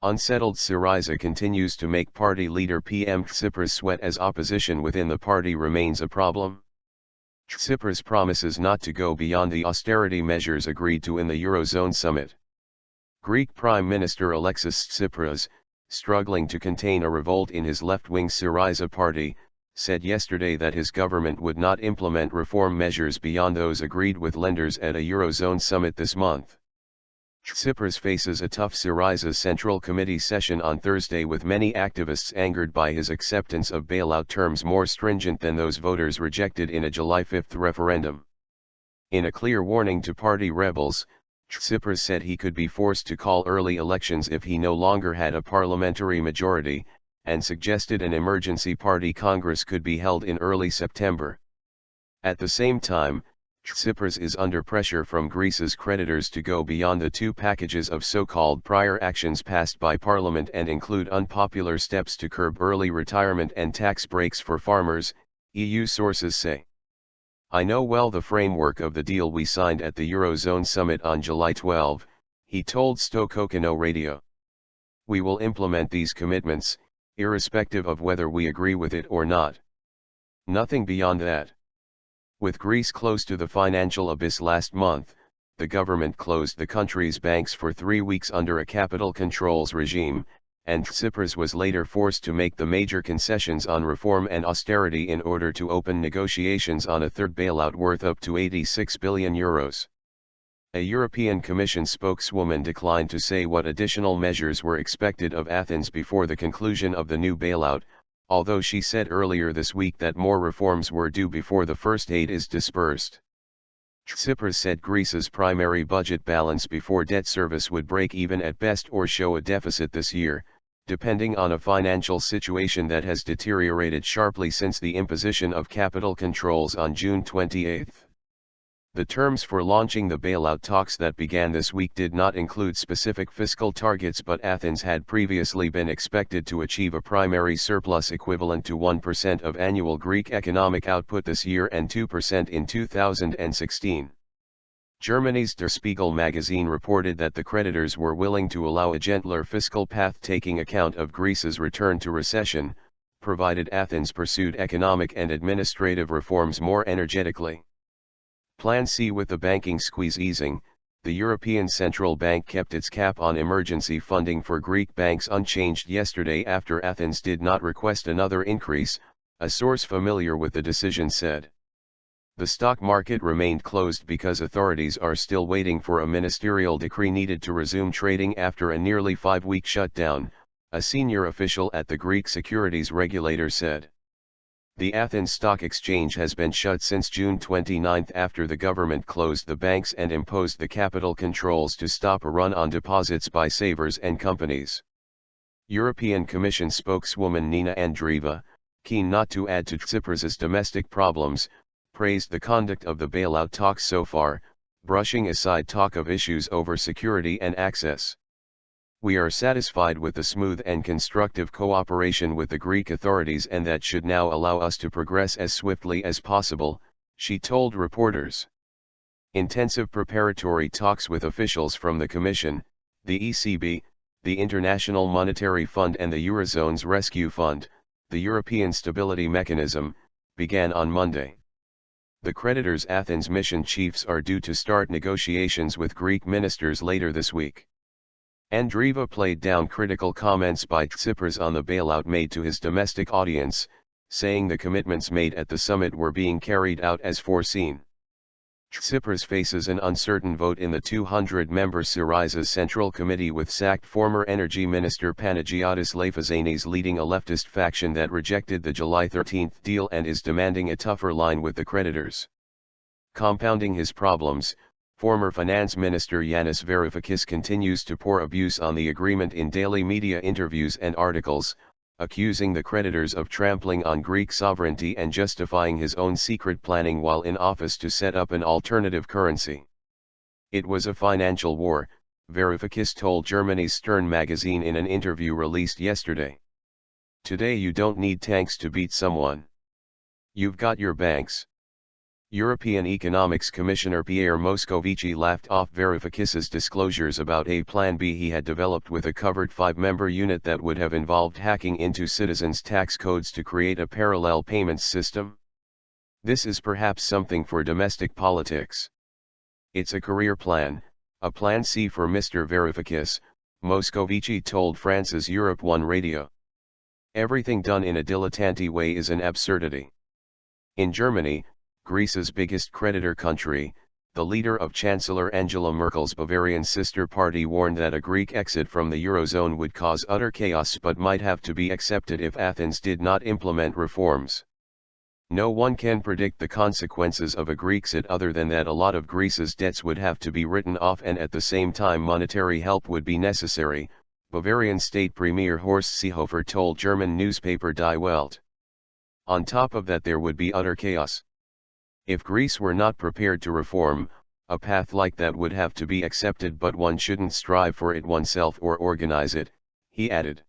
Unsettled Syriza continues to make party leader PM Tsipras sweat as opposition within the party remains a problem. Tsipras promises not to go beyond the austerity measures agreed to in the eurozone summit. Greek Prime Minister Alexis Tsipras, struggling to contain a revolt in his left-wing Syriza party, said yesterday that his government would not implement reform measures beyond those agreed with lenders at a eurozone summit this month. Tsipras faces a tough Syriza Central Committee session on Thursday, with many activists angered by his acceptance of bailout terms more stringent than those voters rejected in a July 5 referendum. In a clear warning to party rebels, Tsipras said he could be forced to call early elections if he no longer had a parliamentary majority, and suggested an emergency party congress could be held in early September. At the same time, Tsipras is under pressure from Greece's creditors to go beyond the two packages of so-called prior actions passed by Parliament and include unpopular steps to curb early retirement and tax breaks for farmers, EU sources say. "I know well the framework of the deal we signed at the Eurozone summit on July 12, he told Stokokino Radio. "We will implement these commitments, irrespective of whether we agree with it or not. Nothing beyond that." With Greece close to the financial abyss last month, the government closed the country's banks for 3 weeks under a capital controls regime, and Tsipras was later forced to make the major concessions on reform and austerity in order to open negotiations on a third bailout worth up to €86 billion. A European Commission spokeswoman declined to say what additional measures were expected of Athens before the conclusion of the new bailout, although she said earlier this week that more reforms were due before the first aid is dispersed. Tsipras said Greece's primary budget balance before debt service would break even at best or show a deficit this year, depending on a financial situation that has deteriorated sharply since the imposition of capital controls on June 28. The terms for launching the bailout talks that began this week did not include specific fiscal targets, but Athens had previously been expected to achieve a primary surplus equivalent to 1% of annual Greek economic output this year and 2% in 2016. Germany's Der Spiegel magazine reported that the creditors were willing to allow a gentler fiscal path taking account of Greece's return to recession, provided Athens pursued economic and administrative reforms more energetically. Plan C. With the banking squeeze easing, the European Central Bank kept its cap on emergency funding for Greek banks unchanged yesterday after Athens did not request another increase, a source familiar with the decision said. The stock market remained closed because authorities are still waiting for a ministerial decree needed to resume trading after a nearly 5-week shutdown, a senior official at the Greek securities regulator said. The Athens Stock Exchange has been shut since June 29 after the government closed the banks and imposed the capital controls to stop a run on deposits by savers and companies. European Commission spokeswoman Nina Andreeva, keen not to add to Tsipras's domestic problems, praised the conduct of the bailout talks so far, brushing aside talk of issues over security and access. "We are satisfied with the smooth and constructive cooperation with the Greek authorities, and that should now allow us to progress as swiftly as possible," she told reporters. Intensive preparatory talks with officials from the Commission, the ECB, the International Monetary Fund and the Eurozone's Rescue Fund, the European Stability Mechanism, began on Monday. The creditors' Athens mission chiefs are due to start negotiations with Greek ministers later this week. Andreeva played down critical comments by Tsipras on the bailout made to his domestic audience, saying the commitments made at the summit were being carried out as foreseen. Tsipras faces an uncertain vote in the 200-member Syriza Central Committee, with sacked former Energy Minister Panagiotis Lafazanis leading a leftist faction that rejected the July 13 deal and is demanding a tougher line with the creditors. Compounding his problems, former Finance Minister Yanis Varoufakis continues to pour abuse on the agreement in daily media interviews and articles, accusing the creditors of trampling on Greek sovereignty and justifying his own secret planning while in office to set up an alternative currency. "It was a financial war," Varoufakis told Germany's Stern magazine in an interview released yesterday. "Today you don't need tanks to beat someone. You've got your banks. European Economics Commissioner Pierre Moscovici laughed off Varoufakis's disclosures about a Plan B he had developed with a covered 5-member unit that would have involved hacking into citizens' tax codes to create a parallel payments system. This is perhaps something for domestic politics. It's a career plan, a Plan C for Mr. Varoufakis, Moscovici told France's Europe 1 radio. Everything done in a dilettante way is an absurdity. In Germany, Greece's biggest creditor country, the leader of Chancellor Angela Merkel's Bavarian sister party warned that a Greek exit from the eurozone would cause utter chaos but might have to be accepted if Athens did not implement reforms. No one can predict the consequences of a Grexit other than that a lot of Greece's debts would have to be written off and at the same time monetary help would be necessary, Bavarian State Premier Horst Seehofer told German newspaper Die Welt. On top of that there would be utter chaos. If Greece were not prepared to reform, a path like that would have to be accepted but one shouldn't strive for it oneself or organize it, he added.